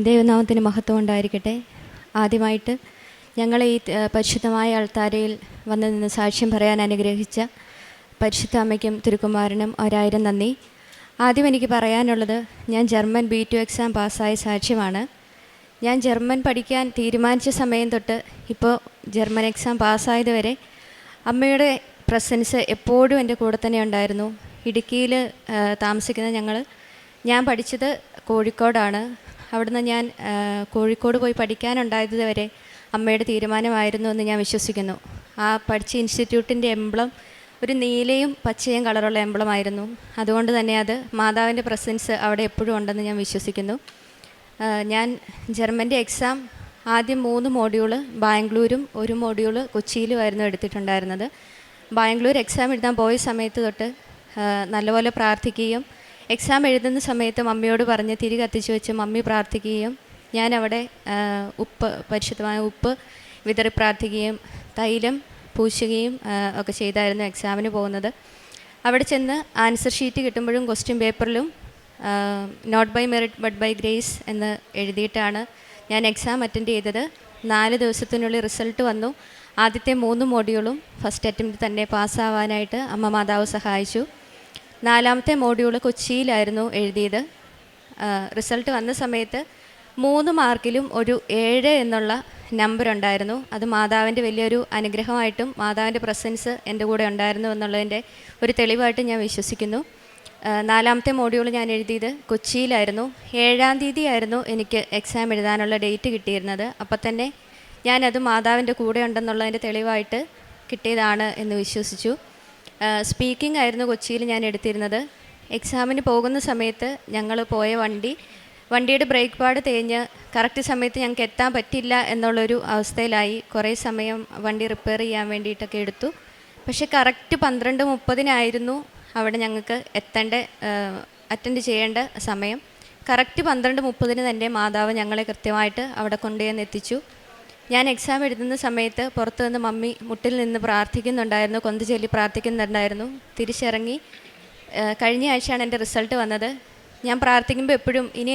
ദൈവനാമത്തിന് മഹത്വം ഉണ്ടായിരിക്കട്ടെ. ആദ്യമായിട്ട് ഞങ്ങളെ ഈ പരിശുദ്ധമായ അൾത്താരയിൽ വന്നു നിന്ന് സാക്ഷ്യം പറയാൻ അനുഗ്രഹിച്ച പരിശുദ്ധ അമ്മയ്ക്കും തിരുക്കുമാരനും 1000 നന്ദി. ആദ്യം എനിക്ക് പറയാനുള്ളത്, ഞാൻ ജർമ്മൻ B2 എക്സാം പാസ്സായ സാക്ഷ്യമാണ്. ഞാൻ ജർമ്മൻ പഠിക്കാൻ തീരുമാനിച്ച സമയം തൊട്ട് ഇപ്പോൾ ജർമ്മൻ എക്സാം പാസ്സായത് വരെ അമ്മയുടെ പ്രസൻസ് എപ്പോഴും എൻ്റെ കൂടെ തന്നെ ഉണ്ടായിരുന്നു. ഇടുക്കിയിൽ താമസിക്കുന്ന ഞാൻ പഠിച്ചത് കോഴിക്കോടാണ്. അവിടുന്ന് ഞാൻ കോഴിക്കോട് പോയി പഠിക്കാനുണ്ടായത് വരെ അമ്മയുടെ തീരുമാനമായിരുന്നു എന്ന് ഞാൻ വിശ്വസിക്കുന്നു. ആ പഠിച്ച ഇൻസ്റ്റിറ്റ്യൂട്ടിൻ്റെ എംബ്ലം ഒരു നീലയും പച്ചയും കളറുള്ള എംബ്ലമായിരുന്നു. അതുകൊണ്ട് തന്നെ അത് മാതാവിൻ്റെ പ്രസൻസ് അവിടെ എപ്പോഴും ഉണ്ടെന്ന് ഞാൻ വിശ്വസിക്കുന്നു. ഞാൻ ജർമ്മൻ്റെ എക്സാം ആദ്യം 3 മോഡ്യൂള് ബാംഗ്ലൂരും 1 മോഡ്യൂള് കൊച്ചിയിലുമായിരുന്നു എടുത്തിട്ടുണ്ടായിരുന്നത്. ബാംഗ്ലൂർ എക്സാം എഴുതാൻ പോയ സമയത്ത് തൊട്ട് നല്ലപോലെ പ്രാർത്ഥിക്കുകയും എക്സാം എഴുതുന്ന സമയത്ത് മമ്മിയോട് പറഞ്ഞ് തിരി കത്തിച്ച് വെച്ച് മമ്മി പ്രാർത്ഥിക്കുകയും ഞാനവിടെ പരിശുദ്ധമായ ഉപ്പ് വിതറി പ്രാർത്ഥിക്കുകയും തൈലം പൂശുകയും ഒക്കെ ചെയ്തായിരുന്നു എക്സാമിന് പോകുന്നത്. അവിടെ ചെന്ന് ആൻസർ ഷീറ്റ് കിട്ടുമ്പോഴും ക്വസ്റ്റ്യൻ പേപ്പറിലും not by merit but by grace എന്ന് എഴുതിയിട്ടാണ് ഞാൻ എക്സാം അറ്റൻഡ് ചെയ്തത്. 4 ദിവസത്തിനുള്ളിൽ റിസൾട്ട് വന്നു. ആദ്യത്തെ 3 മോഡ്യൂളും ഫസ്റ്റ് അറ്റംപ്റ്റ് തന്നെ പാസ്സാവാനായിട്ട് അമ്മ മാതാവ് സഹായിച്ചു. 4ാമത്തെ മോഡ്യൂൾ കൊച്ചിയിലായിരുന്നു എഴുതിയത്. റിസൾട്ട് വന്ന സമയത്ത് 3 മാർക്കിലും ഒരു 7 എന്നുള്ള നമ്പർ ഉണ്ടായിരുന്നു. അത് മാതാവിൻ്റെ വലിയൊരു അനുഗ്രഹമായിട്ടും മാതാവിൻ്റെ പ്രസൻസ് എൻ്റെ കൂടെ ഉണ്ടായിരുന്നു എന്നുള്ളതിൻ്റെ ഒരു തെളിവായിട്ട് ഞാൻ വിശ്വസിക്കുന്നു. 4ാമത്തെ മോഡ്യൂൾ ഞാൻ എഴുതിയത് കൊച്ചിയിലായിരുന്നു. 7-ാം തീയതി ആയിരുന്നു എനിക്ക് എക്സാം എഴുതാനുള്ള ഡേറ്റ് കിട്ടിയിരുന്നത്. അപ്പം തന്നെ ഞാനത് മാതാവിൻ്റെ കൂടെ ഉണ്ടെന്നുള്ളതിൻ്റെ തെളിവായിട്ട് കിട്ടിയതാണ് എന്ന് വിശ്വസിച്ചു. സ്പീക്കിംഗ് ആയിരുന്നു കൊച്ചിയിൽ ഞാൻ എടുത്തിരുന്നത്. എക്സാമിന് പോകുന്ന സമയത്ത് ഞങ്ങൾ പോയ വണ്ടിയുടെ ബ്രേക്ക് പാഡ് തേഞ്ഞ് കറക്റ്റ് സമയത്ത് ഞങ്ങൾക്ക് എത്താൻ പറ്റില്ല എന്നുള്ളൊരു അവസ്ഥയിലായി. കുറേ സമയം വണ്ടി റിപ്പയർ ചെയ്യാൻ വേണ്ടിയിട്ടൊക്കെ എടുത്തു. പക്ഷേ കറക്റ്റ് 12:30 അവിടെ ഞങ്ങൾക്ക് അറ്റൻഡ് ചെയ്യേണ്ട സമയം. കറക്റ്റ് 12:30 തന്നെ മാതാവ് ഞങ്ങളെ കൃത്യമായിട്ട് അവിടെ കൊണ്ടുവന്ന് എത്തിച്ചു. ഞാൻ എക്സാം എഴുതുന്ന സമയത്ത് പുറത്തു നിന്ന് മമ്മി മുട്ടിൽ നിന്ന് പ്രാർത്ഥിക്കുന്നുണ്ടായിരുന്നു, കൊന്ത ചൊല്ലി പ്രാർത്ഥിക്കുന്നുണ്ടായിരുന്നു. തിരിച്ചിറങ്ങി കഴിഞ്ഞ ആഴ്ചയാണ് എൻ്റെ റിസൾട്ട് വന്നത്. ഞാൻ പ്രാർത്ഥിക്കുമ്പോൾ എപ്പോഴും ഇനി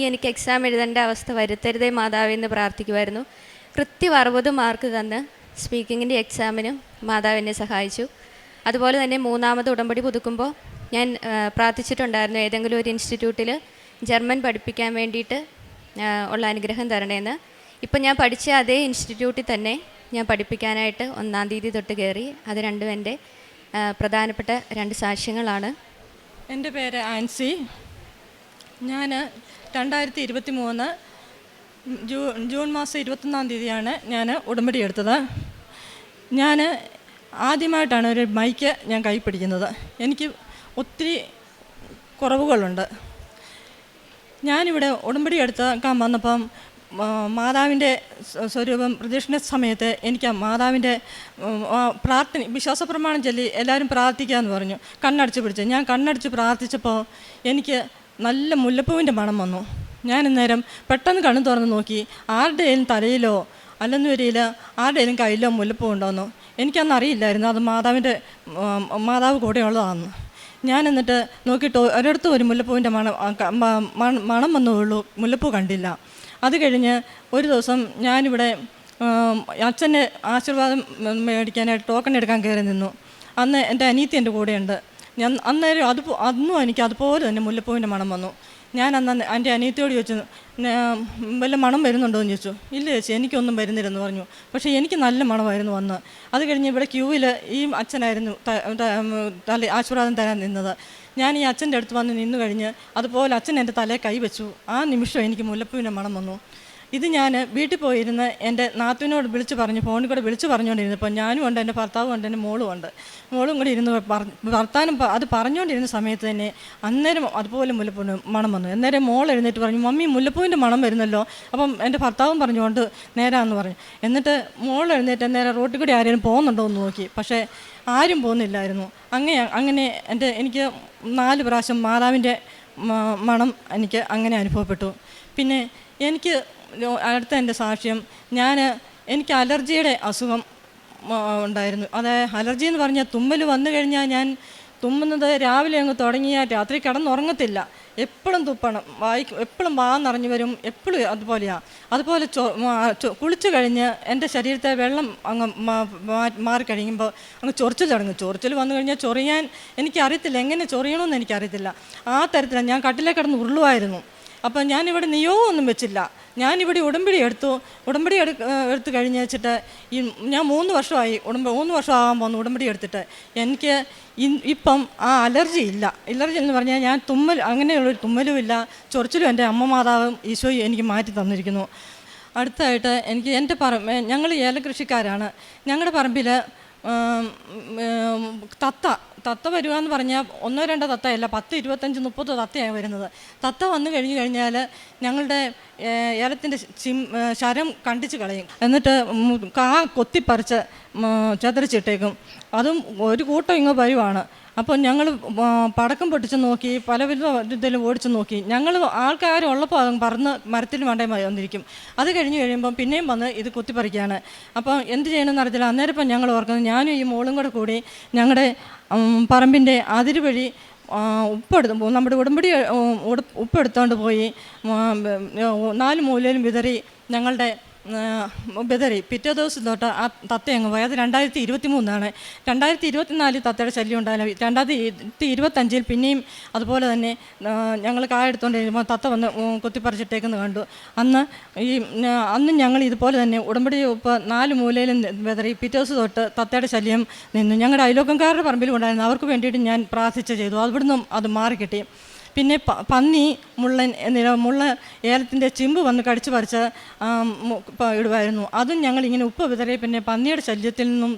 എനിക്ക് എക്സാം എഴുതേണ്ട അവസ്ഥ വരുത്തരുതേ മാതാവേ എന്ന് പ്രാർത്ഥിക്കുമായിരുന്നു. കൃത്യം 60 മാർക്ക് തന്ന് സ്പീക്കിങ്ങിൻ്റെ എക്സാമിനും മാതാവ് എന്നെ സഹായിച്ചു. അതുപോലെ തന്നെ 3ാമത് ഉടമ്പടി പുതുക്കുമ്പോൾ ഞാൻ പ്രാർത്ഥിച്ചിട്ടുണ്ടായിരുന്നു ഏതെങ്കിലും ഒരു ഇൻസ്റ്റിറ്റ്യൂട്ടിൽ ജർമ്മൻ പഠിപ്പിക്കാൻ വേണ്ടിയിട്ട് ഉള്ള അനുഗ്രഹം തരണേന്ന്. ഇപ്പം ഞാൻ പഠിച്ച അതേ ഇൻസ്റ്റിറ്റ്യൂട്ടിൽ തന്നെ ഞാൻ പഠിപ്പിക്കാനായിട്ട് 1-ാം തീയതി തൊട്ട് കയറി. അത് രണ്ടും എൻ്റെ പ്രധാനപ്പെട്ട 2 സാക്ഷ്യങ്ങളാണ്. എൻ്റെ പേര് ആൻസി. ഞാൻ 2023 ജൂൺ മാസം 21-ാം തീയതിയാണ് ഞാൻ ഉടമ്പടി എടുത്തത്. ഞാൻ ആദ്യമായിട്ടാണ് ഒരു മൈക്ക് ഞാൻ കൈ പിടിക്കുന്നത്. എനിക്ക് ഒത്തിരി കുറവുകളുണ്ട്. ഞാനിവിടെ ഉടമ്പടി എടുക്കാൻ വന്നപ്പം മാതാവിൻ്റെ സ്വരൂപം പ്രദക്ഷിണ സമയത്ത് എനിക്ക് മാതാവിൻ്റെ വിശ്വാസ പ്രമാണം ചൊല്ലി എല്ലാവരും പ്രാർത്ഥിക്കാമെന്ന് പറഞ്ഞു. കണ്ണടച്ച് പിടിച്ച് ഞാൻ കണ്ണടച്ച് പ്രാർത്ഥിച്ചപ്പോൾ എനിക്ക് നല്ല മുല്ലപ്പൂവിൻ്റെ മണം വന്നു. ഞാൻ അന്നേരം പെട്ടെന്ന് കണ്ണു തുറന്ന് നോക്കി. ആരുടെയും തലയിലോ അല്ലെന്ന് വരിയില്ല ആരുടെയും കയ്യിലോ മുല്ലപ്പൂ ഉണ്ടോയെന്നോ എനിക്കന്ന് അറിയില്ലായിരുന്നു അത് മാതാവ് കൂടെ ഉള്ളതാണെന്ന്. ഞാൻ എന്നിട്ട് നോക്കിയിട്ട് ഒരിടത്തും ഒരു മുല്ലപ്പൂവിൻ്റെ മണം വന്നുള്ളൂ, മുല്ലപ്പൂ കണ്ടില്ല. അത് കഴിഞ്ഞ് ഒരു ദിവസം ഞാനിവിടെ അച്ഛൻ്റെ ആശീർവാദം മേടിക്കാനായിട്ട് ടോക്കൺ എടുക്കാൻ കയറി നിന്നു. അന്ന് എൻ്റെ അനിയത്തി എൻ്റെ കൂടെയുണ്ട്. അന്നേരം അന്നും എനിക്ക് അതുപോലെ തന്നെ മുല്ലപ്പൂവിൻ്റെ മണം വന്നു. ഞാൻ അന്ന് എൻ്റെ അനിയത്തിയോട് ചോദിച്ചു, വല്ല മണം വരുന്നുണ്ടോ എന്ന് ചോദിച്ചു. ഇല്ല ചേച്ചി, എനിക്കൊന്നും വരുന്നില്ലെന്ന് പറഞ്ഞു. പക്ഷേ എനിക്ക് നല്ല മണമായിരുന്നു വന്ന്. അത് കഴിഞ്ഞ് ഇവിടെ ക്യൂവിൽ ഈ അച്ഛനായിരുന്നു ആശീർവാദം തരാൻ നിന്നത്. ഞാൻ ഈ അച്ഛൻ്റെ അടുത്ത് വന്ന് നിന്ന് കഴിഞ്ഞ് അതുപോലെ അച്ഛൻ എൻ്റെ തലയിൽ കൈവച്ചു. ആ നിമിഷം എനിക്ക് മുല്ലപ്പൂവിൻ്റെ മണം വന്നു. ഇത് ഞാൻ വീട്ടിൽ പോയിരുന്ന് എൻ്റെ നാത്തുവിനോട് വിളിച്ച് പറഞ്ഞു, ഫോണിൽ കൂടെ വിളിച്ച് പറഞ്ഞുകൊണ്ടിരുന്നപ്പോൾ ഞാനും ഉണ്ട്, എൻ്റെ ഭർത്താവും ഉണ്ട്, എൻ്റെ മോളും കൂടി ഇരുന്ന് വർത്താനം അത് പറഞ്ഞുകൊണ്ടിരുന്ന സമയത്ത് തന്നെ അന്നേരം അതുപോലെ മുല്ലപ്പൂവിൻ്റെ മണം വന്നു. അന്നേരം മോൾ എഴുന്നേറ്റ് പറഞ്ഞു, മമ്മി മുല്ലപ്പൂവിൻ്റെ മണം വരുന്നല്ലോ. അപ്പം എൻ്റെ ഭർത്താവും പറഞ്ഞുകൊണ്ട് നേരാന്ന് പറഞ്ഞു. എന്നിട്ട് മോൾ എഴുന്നേറ്റ് അന്നേരം റോട്ടിൽ കൂടി ആരെങ്കിലും പോകുന്നുണ്ടോ എന്ന് നോക്കി. പക്ഷേ ആരും പോകുന്നില്ലായിരുന്നു. അങ്ങനെ എനിക്ക് 4 പ്രാവശ്യം മാതാവിൻ്റെ മണം അങ്ങനെ അനുഭവപ്പെട്ടു. പിന്നെ എനിക്ക് അടുത്ത എൻ്റെ സാക്ഷ്യം, എനിക്ക് അലർജിയുടെ അസുഖം ഉണ്ടായിരുന്നു. അത് അലർജി എന്ന് പറഞ്ഞാൽ തുമ്മൽ വന്നു കഴിഞ്ഞാൽ ഞാൻ തുമ്മുന്നത് രാവിലെ അങ്ങ് തുടങ്ങിയാൽ രാത്രി കിടന്നുറങ്ങത്തില്ല. എപ്പോഴും തുപ്പണം, എപ്പോഴും നിറഞ്ഞു വരും, എപ്പോഴും അതുപോലെയാണ്. അതുപോലെ കുളിച്ച് കഴിഞ്ഞ് എൻ്റെ ശരീരത്തെ വെള്ളം അങ്ങ് മാറിക്കഴിയുമ്പോൾ അങ്ങ് ചൊറിച്ചിൽ തുടങ്ങും. ചൊറിച്ചിൽ വന്നു കഴിഞ്ഞാൽ ചൊറിയാൻ എനിക്കറിയത്തില്ല, എങ്ങനെ ചൊറിയണമെന്ന് എനിക്കറിയത്തില്ല. ആ തരത്തിലാണ് ഞാൻ കട്ടിലേ കിടന്ന് ഉരുളുമായിരുന്നു. അപ്പം ഞാനിവിടെ നിയോഗമൊന്നും വെച്ചില്ല. ഞാനിവിടെ ഉടമ്പടി എടുത്ത് കഴിഞ്ഞ് വെച്ചിട്ട് ഞാൻ 3 വർഷമായി 3 വർഷമാകാൻ പോകുന്നു ഉടമ്പടി എടുത്തിട്ട്. എനിക്ക് ഇപ്പം ആ അലർജി എന്ന് പറഞ്ഞാൽ ഞാൻ അങ്ങനെയുള്ളൊരു തുമ്മലും ഇല്ല, ചൊറിച്ചിലും എൻ്റെ അമ്മ മാതാവും ഈശോയും എനിക്ക് മാറ്റി തന്നിരിക്കുന്നു. അടുത്തായിട്ട് എനിക്ക് എൻ്റെ ഞങ്ങൾ ഏലകൃഷിക്കാരാണ്. ഞങ്ങളുടെ പറമ്പിൽ തത്ത വരിക എന്ന് പറഞ്ഞാൽ 1-2 തത്തയല്ല, 10, 25, 30 തത്തയാണ് വരുന്നത്. തത്ത വന്നു കഴിഞ്ഞാൽ ഞങ്ങളുടെ ഏലത്തിൻ്റെ ശരം കണ്ടിച്ച് കളയും. എന്നിട്ട് കൊത്തിപ്പറിച്ച് ചതറിച്ചിട്ടേക്കും. അതും ഒരു കൂട്ടം ഇങ്ങ് വരുവാണ്. അപ്പോൾ ഞങ്ങൾ പടക്കം പൊട്ടിച്ച് നോക്കി, പല ഇതിലും ഓടിച്ച് നോക്കി. ഞങ്ങൾ ആൾക്കാരുള്ളപ്പോൾ അത് പറന്ന് മരത്തിൽ മണ്ടേ വന്നിരിക്കും. അത് കഴിയുമ്പം പിന്നെയും വന്ന് ഇത് കുത്തിപ്പറിക്കുകയാണ്. അപ്പോൾ എന്ത് ചെയ്യണമെന്ന് അറിയത്തില്ല. അന്നേരം ഇപ്പം ഞങ്ങൾ ഓർക്കുന്നത്, ഞാനും ഈ മോളും കൂടെ കൂടി ഞങ്ങളുടെ പറമ്പിൻ്റെ അതിര് വഴി നമ്മുടെ ഉപ്പെടുത്തോണ്ട് പോയി 4 മൂലയിലും വിതറി പിറ്റേ ദിവസം തൊട്ട് ആ തത്ത അങ്ങ് പോയി. അത് 2023 2024 തത്തയുടെ ശല്യം ഉണ്ടായില്ല. 2025 പിന്നെയും അതുപോലെ തന്നെ ഞങ്ങൾ കായെടുത്തോണ്ട് കഴിയുമ്പോൾ തത്ത വന്ന് കുത്തിപ്പറിച്ചിട്ടേക്കെന്ന് കണ്ടു. അന്ന് ഞങ്ങൾ ഇതുപോലെ തന്നെ ഉടമ്പടി 4 മൂലയിലും വിതറി. പിറ്റേ ദിവസം തൊട്ട് തത്തയുടെ ശല്യം നിന്നു. ഞങ്ങളുടെ അയലോക്കംകാരുടെ പറമ്പിലും ഉണ്ടായിരുന്നു. അവർക്ക് വേണ്ടിയിട്ട് ഞാൻ പ്രാർത്ഥിച്ച ചെയ്തു. അവിടുന്ന് അത് മാറിക്കിട്ടി. പിന്നെ പന്നി, മുള്ള ഏലത്തിൻ്റെ ചിമ്പ് വന്ന് കടിച്ചു പറിച്ച് ഇടുമായിരുന്നു. അതും ഞങ്ങളിങ്ങനെ ഉപ്പ് വിതറി. പിന്നെ പന്നിയുടെ ശല്യത്തിൽ നിന്നും,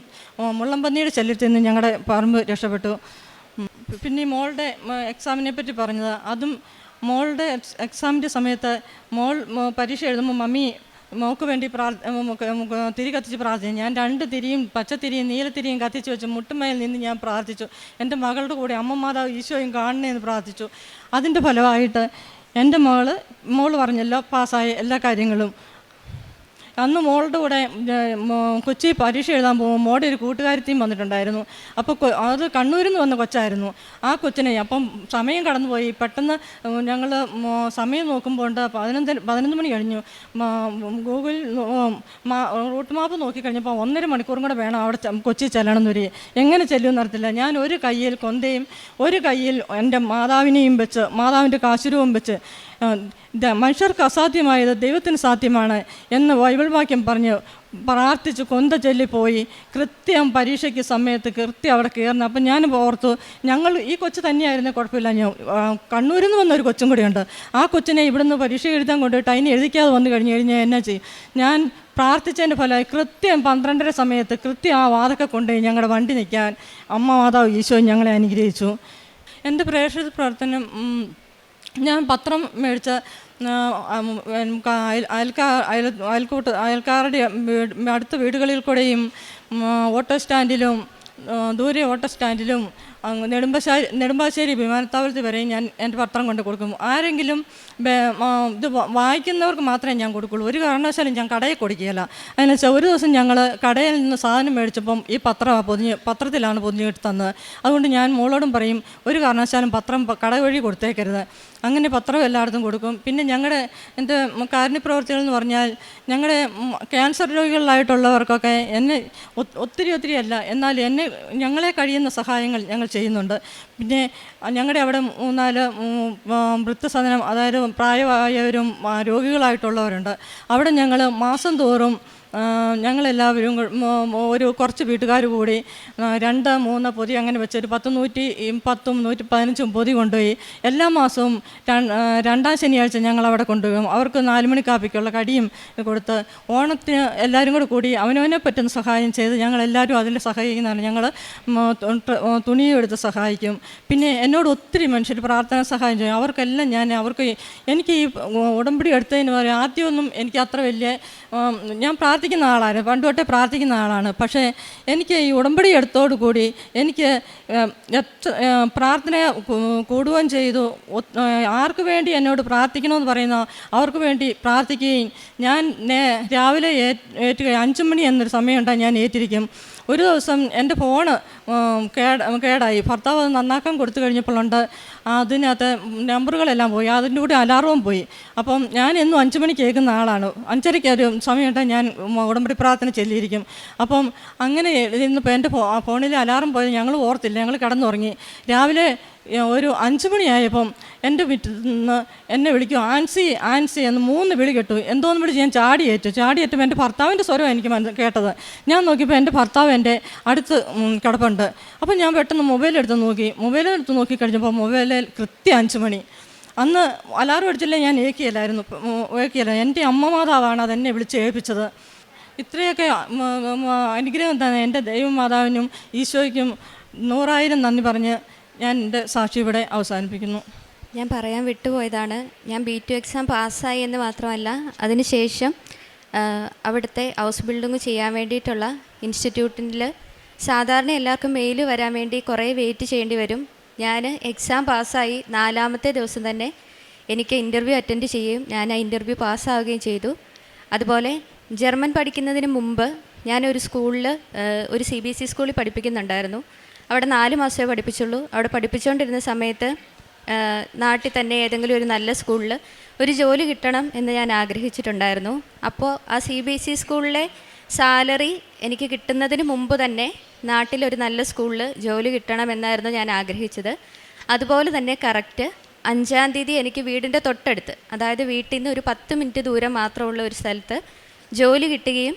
മുള്ളം പന്നിയുടെ ശല്യത്തിൽ നിന്നും ഞങ്ങളുടെ പറമ്പ് രക്ഷപ്പെട്ടു. പിന്നെ ഈ മോളുടെ എക്സാമിനെ പറ്റി പറഞ്ഞത്, അതും മോളുടെ എക്സാമിൻ്റെ സമയത്ത് പരീക്ഷ എഴുതുമ്പോൾ മോൾക്ക് വേണ്ടി തിരി കത്തിച്ച് പ്രാർത്ഥിച്ചു. ഞാൻ 2 തിരിയും, പച്ചത്തിരിയും നീലത്തിരിയും കത്തിച്ച് വെച്ച് മുട്ടുമേൽ നിന്ന് ഞാൻ പ്രാർത്ഥിച്ചു. എൻ്റെ മകളുടെ കൂടെ അമ്മ മാതാവ് ഈശോയും കാണണേന്ന് പ്രാർത്ഥിച്ചു. അതിൻ്റെ ഫലമായിട്ട് എൻ്റെ മോള് പറഞ്ഞല്ലോ പാസ്സായ എല്ലാ കാര്യങ്ങളും. അന്ന് മോളുടെ കൂടെ കൊച്ചി പരീക്ഷ എഴുതാൻ പോകുമ്പോൾ മോളുടെ ഒരു കൂട്ടുകാരത്തിയും വന്നിട്ടുണ്ടായിരുന്നു. അപ്പോൾ അത് കണ്ണൂരിൽ നിന്ന് വന്ന കൊച്ചായിരുന്നു. ആ കൊച്ചിനെ അപ്പം സമയം കടന്നുപോയി. പെട്ടെന്ന് ഞങ്ങൾ സമയം നോക്കുമ്പോൾ 11 മണി കഴിഞ്ഞു. ഗൂഗിളിൽ റൂട്ട് മാപ്പ് നോക്കിക്കഴിഞ്ഞപ്പോൾ 1.5 മണിക്കൂറും കൂടെ വേണം അവിടെ കൊച്ചി ചെല്ലണമെന്നൊരു. എങ്ങനെ ചെല്ലുമെന്ന് അറിയത്തില്ല. ഞാൻ ഒരു കയ്യിൽ കൊന്തയും ഒരു കയ്യിൽ എൻ്റെ മാതാവിനെയും വെച്ച്, മാതാവിൻ്റെ കാശുരൂപം വെച്ച്, മനുഷ്യർക്ക് അസാധ്യമായത് ദൈവത്തിന് സാധ്യമാണ് എന്ന് ബൈബിൾ വാക്യം പറഞ്ഞ് പ്രാർത്ഥിച്ച് കൊന്ത ചൊല്ലിപ്പോയി. കൃത്യം പരീക്ഷയ്ക്ക് സമയത്ത് കൃത്യം അവിടെ കയറുന്നത്. അപ്പം ഞാൻ ഓർത്തു, ഞങ്ങൾ ഈ കൊച്ചു തന്നെയായിരുന്നേ കുഴപ്പമില്ല. കണ്ണൂരിൽ നിന്ന് വന്നൊരു കൊച്ചും കൂടിയുണ്ട്. ആ കൊച്ചിനെ ഇവിടുന്ന് പരീക്ഷ എഴുതാൻ കൊണ്ടുപോയിട്ട് അതിനെ എഴുതിക്കാതെ വന്നു കഴിഞ്ഞാൽ എന്നാ ചെയ്യും? ഞാൻ പ്രാർത്ഥിച്ചതിൻ്റെ ഫലമായി കൃത്യം 12:30 സമയത്ത് കൃത്യം ആ വാതൊക്കെ കൊണ്ടുപോയി ഞങ്ങളുടെ വണ്ടി നിൽക്കാൻ അമ്മ മാതാവ് ഈശോ ഞങ്ങളെ അനുഗ്രഹിച്ചു. എൻ്റെ പ്രേക്ഷിത ഞാൻ പത്രം മേടിച്ച അയൽക്കാരുടെ അടുത്ത വീടുകളിൽ കൂടെയും ഓട്ടോ സ്റ്റാൻഡിലും ദൂരെ ഓട്ടോ സ്റ്റാൻഡിലും നെടുമ്പാശ്ശേരി വിമാനത്താവളത്തിൽ വരെയും ഞാൻ എൻ്റെ പത്രം കൊണ്ട് കൊടുക്കും. ആരെങ്കിലും ഇത് വായിക്കുന്നവർക്ക് മാത്രമേ ഞാൻ കൊടുക്കുള്ളൂ. ഒരു കാരണവശാലും ഞാൻ കടയിൽ കൊടുക്കുകയില്ല. അതിനുവെച്ചാൽ ഒരു ദിവസം ഞങ്ങൾ കടയിൽ നിന്ന് സാധനം മേടിച്ചപ്പം ഈ പത്രത്തിലാണ് പൊതിഞ്ഞിട്ട് തന്നത്. അതുകൊണ്ട് ഞാൻ മോളോടും പറയും, ഒരു കാരണവശാലും പത്രം കട വഴി കൊടുത്തേക്കരുത്. അങ്ങനെ പത്രം എല്ലായിടത്തും കൊടുക്കും. പിന്നെ എൻ്റെ കാരുണ്യപ്രവർത്തികൾ എന്ന് പറഞ്ഞാൽ ഞങ്ങളുടെ ക്യാൻസർ രോഗികളായിട്ടുള്ളവർക്കൊക്കെ എന്നെ ഒത്തിരി അല്ല, എന്നാൽ ഞങ്ങളെ കഴിയുന്ന സഹായങ്ങൾ ഞങ്ങൾ ചെയ്യുന്നുണ്ട്. പിന്നെ ഞങ്ങളുടെ അവിടെ 3-4 വൃദ്ധസദനം, അതായത് പ്രായമായവരും രോഗികളായിട്ടുള്ളവരുണ്ട്. അവിടെ ഞങ്ങൾ മാസം തോറും ഞങ്ങളെല്ലാവരും ഒരു കുറച്ച് വീട്ടുകാർ കൂടി 2-3 പൊതി അങ്ങനെ വെച്ചൊരു 110-115 പൊതി കൊണ്ടുപോയി എല്ലാ മാസവും 2ാം ശനിയാഴ്ച ഞങ്ങളവിടെ കൊണ്ടുപോകും. അവർക്ക് 4 മണി കാപ്പിക്കുള്ള കടിയും കൊടുത്ത് ഓണത്തിന് എല്ലാവരും കൂടി അവനവനെ പറ്റുന്ന സഹായം ചെയ്ത് ഞങ്ങളെല്ലാവരും അതിൽ സഹായിക്കുന്നതാണ്. ഞങ്ങൾ തുണിയും എടുത്ത് സഹായിക്കും. പിന്നെ എന്നോട് ഒത്തിരി മനുഷ്യർ പ്രാർത്ഥന സഹായം ചെയ്യും. അവർക്കെല്ലാം എനിക്ക് ഈ ഉടമ്പടി എടുത്തതിന് പറയും ആദ്യമൊന്നും എനിക്ക് അത്ര വലിയ ഞാൻ പ്രാർത്ഥിക്കുന്ന ആളാണ്, പണ്ട് തൊട്ടേ പ്രാർത്ഥിക്കുന്ന ആളാണ്. പക്ഷേ എനിക്ക് ഈ ഉടമ്പടി എടുത്തോടുകൂടി എനിക്ക് പ്രാർത്ഥന കൂടുകയും ചെയ്തു. ആർക്ക് വേണ്ടി എന്നോട് പ്രാർത്ഥിക്കണമെന്ന് പറയുന്ന അവർക്ക് വേണ്ടി പ്രാർത്ഥിക്കുകയും ഞാൻ രാവിലെ 5 മണി എന്നൊരു സമയമുണ്ടായി ഞാൻ ഏറ്റിരിക്കും. ഒരു ദിവസം എൻ്റെ ഫോണ് കേടായി. ഭർത്താവ് അത് നന്നാക്കാൻ കൊടുത്തു കഴിഞ്ഞപ്പോഴുണ്ട് അതിനകത്ത് നമ്പറുകളെല്ലാം പോയി, അതിൻ്റെ കൂടെ അലാറവും പോയി. അപ്പം ഞാൻ എന്നും 5 മണിക്ക് കേൾക്കുന്ന ആളാണ്. 5:30 ഒരു സമയമായിട്ട് ഞാൻ ഉടമ്പടി പ്രാർത്ഥന ചെല്ലിയിരിക്കും. അപ്പം അങ്ങനെ ഇന്നിപ്പോൾ എൻ്റെ ഫോണിൽ അലാറം പോയത് ഞങ്ങൾ ഓർത്തില്ല, ഞങ്ങൾ കിടന്നുറങ്ങി. രാവിലെ ഒരു 5 മണിയായപ്പം എൻ്റെ വീട്ടിൽ നിന്ന് എന്നെ വിളിക്കും, ആൻസി ആൻസി എന്ന് 3 വിളി കേട്ടു. എന്തോന്ന് വിളിച്ച് ഞാൻ ചാടിയേറ്റും എൻ്റെ ഭർത്താവിൻ്റെ സ്വരം എനിക്ക് കേട്ടത്. ഞാൻ നോക്കിയപ്പോൾ എൻ്റെ ഭർത്താവ് എൻ്റെ അടുത്ത് കിടപ്പുണ്ട്. അപ്പം ഞാൻ പെട്ടെന്ന് മൊബൈലെടുത്ത് നോക്കി കഴിഞ്ഞപ്പോൾ മൊബൈലിൽ കൃത്യം 5 മണി. അന്ന് അലാറം അടിച്ചില്ലേ, ഞാൻ ഏക്കിയല്ല. എൻ്റെ അമ്മ മാതാവാണ് അതെന്നെ വിളിച്ച് ഏൽപ്പിച്ചത്. ഇത്രയൊക്കെ അനുഗ്രഹം തന്നെ എൻ്റെ ദൈവമാതാവിനും ഈശോയ്ക്കും 100,000 നന്ദി പറഞ്ഞ് ഞാൻ എൻ്റെ സാക്ഷി ഇവിടെ അവസാനിപ്പിക്കുന്നു. ഞാൻ പറയാൻ വിട്ടുപോയതാണ്, ഞാൻ B2 എക്സാം പാസ്സായി എന്ന് മാത്രമല്ല, അതിനുശേഷം അവിടുത്തെ ഹൗസ് ബിൽഡിങ് ചെയ്യാൻ വേണ്ടിയിട്ടുള്ള ഇൻസ്റ്റിറ്റ്യൂട്ടിൽ സാധാരണ എല്ലാവർക്കും മെയിൽ വരാൻ വേണ്ടി കുറേ വെയിറ്റ് ചെയ്യേണ്ടി വരും. ഞാൻ എക്സാം പാസ്സായി 4ാമത്തെ ദിവസം തന്നെ എനിക്ക് ഇൻ്റർവ്യൂ അറ്റൻഡ് ചെയ്യുകയും ഞാൻ ആ ഇൻ്റർവ്യൂ പാസ്സാവുകയും ചെയ്തു. അതുപോലെ ജർമ്മൻ പഠിക്കുന്നതിന് മുമ്പ് ഞാനൊരു സ്കൂളിൽ ഒരു CBSE സ്കൂളിൽ പഠിപ്പിക്കുന്നുണ്ടായിരുന്നു. അവിടെ 4 മാസമേ പഠിപ്പിച്ചുള്ളൂ. അവിടെ പഠിപ്പിച്ചുകൊണ്ടിരുന്ന സമയത്ത് നാട്ടിൽ തന്നെ ഏതെങ്കിലും ഒരു നല്ല സ്കൂളിൽ ഒരു ജോലി കിട്ടണം എന്ന് ഞാൻ ആഗ്രഹിച്ചിട്ടുണ്ടായിരുന്നു. അപ്പോൾ ആ CBSE സ്കൂളിലെ സാലറി എനിക്ക് കിട്ടുന്നതിന് മുമ്പ് തന്നെ നാട്ടിലൊരു നല്ല സ്കൂളിൽ ജോലി കിട്ടണമെന്നായിരുന്നു ഞാൻ ആഗ്രഹിച്ചത്. അതുപോലെ തന്നെ കറക്റ്റ് 5-ാം തീയതി എനിക്ക് വീടിൻ്റെ തൊട്ടടുത്ത്, അതായത് വീട്ടിൽ നിന്ന് ഒരു 10 മിനിറ്റ് ദൂരം മാത്രമുള്ള ഒരു സ്ഥലത്ത് ജോലി കിട്ടുകയും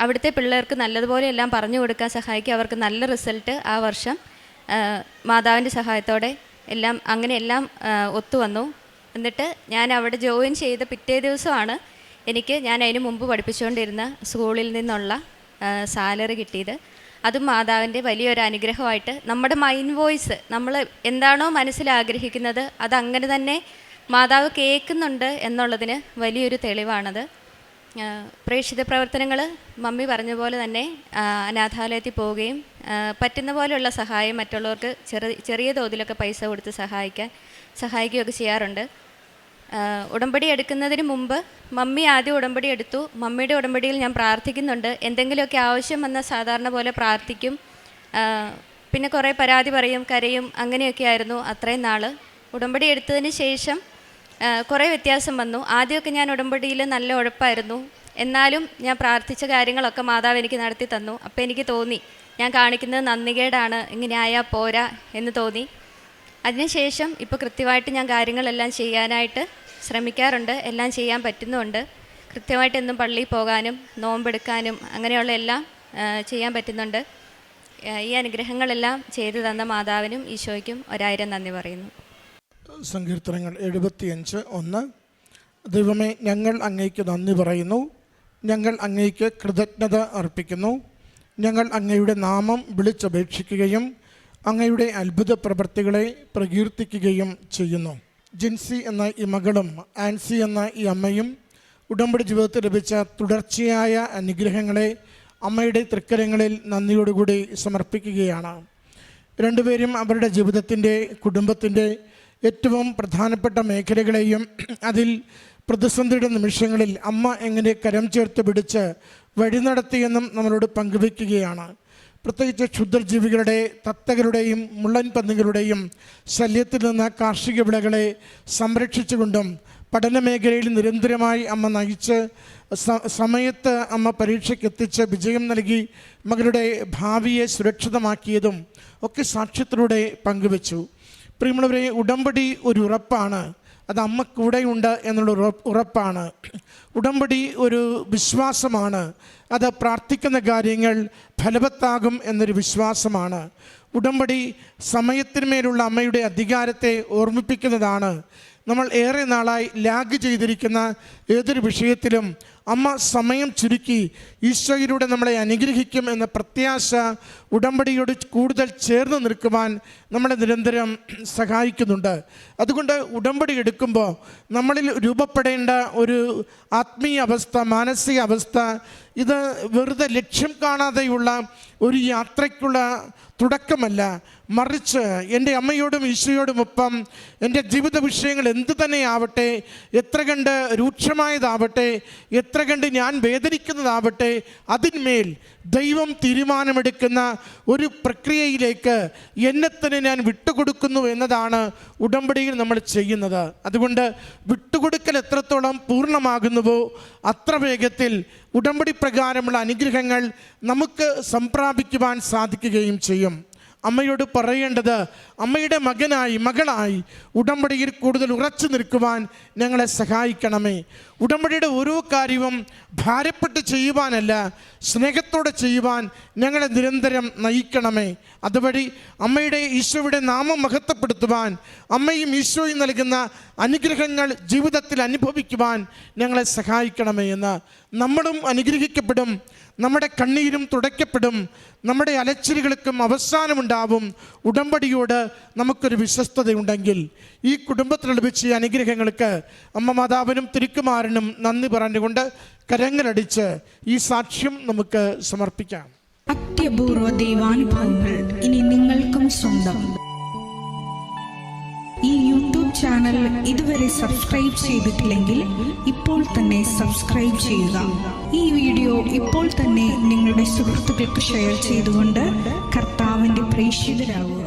അവിടുത്തെ പിള്ളേർക്ക് നല്ലതുപോലെ എല്ലാം പറഞ്ഞു കൊടുക്കാൻ സഹായിക്കുക, അവർക്ക് നല്ല റിസൾട്ട് ആ വർഷം മാതാവിൻ്റെ സഹായത്തോടെ എല്ലാം ഒത്തുവന്നു. എന്നിട്ട് ഞാൻ അവിടെ ജോയിൻ ചെയ്ത പിറ്റേ ദിവസമാണ് ഞാൻ അതിന് മുമ്പ് പഠിപ്പിച്ചുകൊണ്ടിരുന്ന സ്കൂളിൽ നിന്നുള്ള സാലറി കിട്ടിയത്. അതും മാതാവിൻ്റെ വലിയൊരു അനുഗ്രഹമായിട്ട് നമ്മുടെ മൈൻഡ് വോയിസ്, നമ്മൾ എന്താണോ മനസ്സിൽ ആഗ്രഹിക്കുന്നത് അതങ്ങനെ തന്നെ മാതാവ് കേൾക്കുന്നുണ്ട് എന്നുള്ളതിന് വലിയൊരു തെളിവാണത്. പ്രേക്ഷിത പ്രവർത്തനങ്ങൾ മമ്മി പറഞ്ഞ പോലെ തന്നെ അനാഥാലയത്തിൽ പോവുകയും പറ്റുന്ന പോലെയുള്ള സഹായം മറ്റുള്ളവർക്ക് ചെറിയ തോതിലൊക്കെ പൈസ കൊടുത്ത് സഹായിക്കുകയൊക്കെ ചെയ്യാറുണ്ട്. ഉടമ്പടി എടുക്കുന്നതിന് മുമ്പ് മമ്മി ആദ്യം ഉടമ്പടി എടുത്തു. മമ്മിയുടെ ഉടമ്പടിയിൽ ഞാൻ പ്രാർത്ഥിക്കുന്നുണ്ട്. എന്തെങ്കിലുമൊക്കെ ആവശ്യം വന്നാൽ സാധാരണ പോലെ പ്രാർത്ഥിക്കും, പിന്നെ കുറേ പരാതി പറയും, കരയും, അങ്ങനെയൊക്കെ ആയിരുന്നു അത്രയും നാൾ. ഉടമ്പടി എടുത്തതിന് ശേഷം കുറേ വ്യത്യാസം വന്നു. ആദ്യമൊക്കെ ഞാൻ ഉടമ്പടിയിൽ നല്ല ഉഴപ്പായിരുന്നു. എന്നാലും ഞാൻ പ്രാർത്ഥിച്ച കാര്യങ്ങളൊക്കെ മാതാവ് എനിക്ക് നടത്തി തന്നു. അപ്പോൾ എനിക്ക് തോന്നി ഞാൻ കാണിക്കുന്നത് നന്ദികേടാണ്, ഇങ്ങനെ ആയാൽ പോരാ എന്ന് തോന്നി. അതിനുശേഷം ഇപ്പോൾ കൃത്യമായിട്ട് ഞാൻ കാര്യങ്ങളെല്ലാം ചെയ്യാനായിട്ട് ശ്രമിക്കാറുണ്ട്, എല്ലാം ചെയ്യാൻ പറ്റുന്നുമുണ്ട്. കൃത്യമായിട്ട് എന്നും പള്ളിയിൽ പോകാനും നോമ്പെടുക്കാനും അങ്ങനെയുള്ള എല്ലാം ചെയ്യാൻ പറ്റുന്നുണ്ട്. ഈ അനുഗ്രഹങ്ങളെല്ലാം ചെയ്തു തന്ന മാതാവിനും ഈശോയ്ക്കും 1000 നന്ദി പറയുന്നു. സങ്കീർത്തനങ്ങൾ 75:1. ദൈവമേ, ഞങ്ങൾ അങ്ങേക്ക് നന്ദി പറയുന്നു, ഞങ്ങൾ അങ്ങേക്ക് കൃതജ്ഞത അർപ്പിക്കുന്നു. ഞങ്ങൾ അങ്ങയുടെ നാമം വിളിച്ചപേക്ഷിക്കുകയും അങ്ങയുടെ അത്ഭുത പ്രവൃത്തികളെ പ്രകീർത്തിക്കുകയും ചെയ്യുന്നു. ജിൻസി എന്ന ഈ മകളും ആൻസി എന്ന ഈ അമ്മയും ഉടമ്പടി ജീവിതത്തിൽ ലഭിച്ച തുടർച്ചയായ അനുഗ്രഹങ്ങളെ അമ്മയുടെ തൃക്കരങ്ങളിൽ നന്ദിയോടുകൂടി സമർപ്പിക്കുകയാണ്. രണ്ടുപേരും അവരുടെ ജീവിതത്തിൻ്റെ, കുടുംബത്തിൻ്റെ ഏറ്റവും പ്രധാനപ്പെട്ട മേഖലകളെയും അതിൽ പ്രതിസന്ധിയുടെ നിമിഷങ്ങളിൽ അമ്മ എങ്ങനെ കരം ചേർത്ത് പിടിച്ച് വഴി നടത്തിയെന്നും നമ്മളോട് പങ്കുവയ്ക്കുകയാണ്. പ്രത്യേകിച്ച് ക്ഷുദ്രജീവികളുടെ, തത്തകളുടെയും മുള്ളൻ പന്നികളുടെയും ശല്യത്തിൽ നിന്ന് കാർഷിക വിളകളെ സംരക്ഷിച്ചുകൊണ്ടും പഠന മേഖലയിൽ നിരന്തരമായി അമ്മ നയിച്ച് സമയത്ത് അമ്മ പരീക്ഷയ്ക്കെത്തിച്ച് വിജയം നൽകി മകളുടെ ഭാവിയെ സുരക്ഷിതമാക്കിയതും ഒക്കെ സാക്ഷ്യത്തിലൂടെ പങ്കുവച്ചു. പ്രിയമുള്ളവരെ, ഉടമ്പടി ഒരു ഉറപ്പാണ്. അത് അമ്മ കൂടെയുണ്ട് എന്നുള്ള ഉറപ്പാണ്. ഉടമ്പടി ഒരു വിശ്വാസമാണ്. അത് പ്രാർത്ഥിക്കുന്ന കാര്യങ്ങൾ ഫലവത്താകും എന്നൊരു വിശ്വാസമാണ്. ഉടമ്പടി സമയത്തിന്മേലുള്ള അമ്മയുടെ അധികാരത്തെ ഓർമ്മിപ്പിക്കുന്നതാണ്. നമ്മൾ ഏറെ നാളായി ലാഗ് ചെയ്തിരിക്കുന്ന ഏതൊരു വിഷയത്തിലും അമ്മ സമയം ചുരുക്കി ഈശോയിലൂടെ നമ്മളെ അനുഗ്രഹിക്കും എന്ന പ്രത്യാശ ഉടമ്പടിയോട് കൂടുതൽ ചേർന്ന് നിൽക്കുവാൻ നമ്മളെ നിരന്തരം സഹായിക്കുന്നുണ്ട്. അതുകൊണ്ട് ഉടമ്പടി എടുക്കുമ്പോൾ നമ്മളിൽ രൂപപ്പെടേണ്ട ഒരു ആത്മീയ അവസ്ഥ, മാനസിക അവസ്ഥ, ഇത് വെറുതെ ലക്ഷ്യം കാണാതെയുള്ള ഒരു യാത്രയ്ക്കുള്ള തുടക്കമല്ല, മറിച്ച് എൻ്റെ അമ്മയോടും ഈശോയോടുമൊപ്പം എൻ്റെ ജീവിത വിഷയങ്ങൾ എന്തു തന്നെയാവട്ടെ, എത്ര കണ്ട് രൂക്ഷമായതാവട്ടെ, എത്ര കണ്ട് ഞാൻ വേദനിക്കുന്നതാവട്ടെ, അതിന്മേൽ ദൈവം തീരുമാനമെടുക്കുന്ന ഒരു പ്രക്രിയയിലേക്ക് എന്നെ തന്നെ ഞാൻ വിട്ടുകൊടുക്കുന്നു എന്നതാണ് ഉടമ്പടിയിൽ നമ്മൾ ചെയ്യുന്നത്. അതുകൊണ്ട് വിട്ടുകൊടുക്കൽ എത്രത്തോളം പൂർണ്ണമാകുന്നുവോ അത്ര വേഗത്തിൽ ഉടമ്പടി പ്രകാരമുള്ള അനുഗ്രഹങ്ങൾ നമുക്ക് സംപ്രാപിക്കുവാൻ സാധിക്കുകയും ചെയ്യും. അമ്മയോട് പറയേണ്ടത്, അമ്മയുടെ മകനായി മകളായി ഉടമ്പടിയിൽ കൂടുതൽ ഉറച്ചു നിൽക്കുവാൻ ഞങ്ങളെ സഹായിക്കണമേ. ഉടമ്പടിയുടെ ഓരോ കാര്യവും ഭാരപ്പെട്ട് ചെയ്യുവാനല്ല, സ്നേഹത്തോടെ ചെയ്യുവാൻ ഞങ്ങളെ നിരന്തരം നയിക്കണമേ. അതുവഴി അമ്മയുടെ ഈശോയുടെ നാമം മഹത്വപ്പെടുത്തുവാൻ, അമ്മയും ഈശോയും നൽകുന്ന അനുഗ്രഹങ്ങൾ ജീവിതത്തിൽ അനുഭവിക്കുവാൻ ഞങ്ങളെ സഹായിക്കണമേ എന്ന്. നമ്മളും അനുഗ്രഹിക്കപ്പെടും, നമ്മുടെ കണ്ണീരും തുടയ്ക്കപ്പെടും, നമ്മുടെ അലച്ചിലുകൾക്കും അവസാനമുണ്ടാവും. ഉടമ്പടിയോട് നമുക്കൊരു വിശ്വസ്തതയുണ്ടെങ്കിൽ ഈ കുടുംബത്തിൽ ലഭിച്ച ഈ അനുഗ്രഹങ്ങൾക്ക് അമ്മ മാതാവിനും തിരുക്കുമാരനും നന്ദി പറഞ്ഞുകൊണ്ട് കരങ്ങളടിച്ച് ഈ സാക്ഷ്യം നമുക്ക് സമർപ്പിക്കാം. അത്യപൂർവ ദൈവാനുഭവങ്ങൾ ഇനി നിങ്ങൾക്കും സ്വന്തം. ഈ യൂട്യൂബ് ചാനൽ ഇതുവരെ സബ്സ്ക്രൈബ് ചെയ്തിട്ടില്ലെങ്കിൽ ഇപ്പോൾ തന്നെ സബ്സ്ക്രൈബ് ചെയ്യുക. ഈ വീഡിയോ ഇപ്പോൾ തന്നെ നിങ്ങളുടെ സുഹൃത്തുക്കൾക്ക് ഷെയർ ചെയ്തുകൊണ്ട് കർത്താവിൻ്റെ പ്രേക്ഷിതരാകുക.